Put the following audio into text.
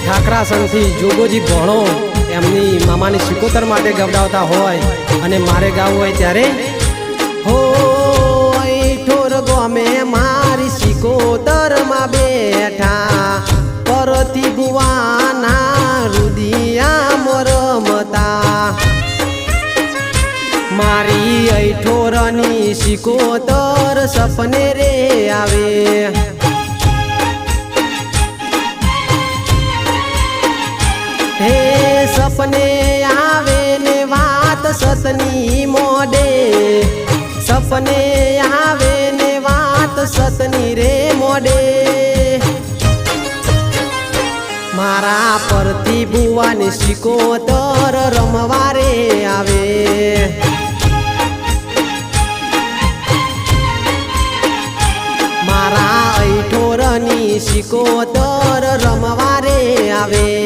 ઠાકરાસનથી જોગોજી ભણો એમની મામાની સિકોતર માટે ગવડાવતા હોય અને મારે ગાવું હોય ત્યારે હો ઠોર ગમે મારી સિકોતરમાં બેઠા પરથી ભુવાના રુદિયા મરમતા મારી ઠોરની સિકોતર સપને રે આવે હે સપને આવે ને વાત સતની મોડે સપને આવે ને વાત સતની રે મોડે મારા પરથી ભુવાની સિકોતર રમવારે આવે મારા ઠોરની સિકોતર રમવારે આવે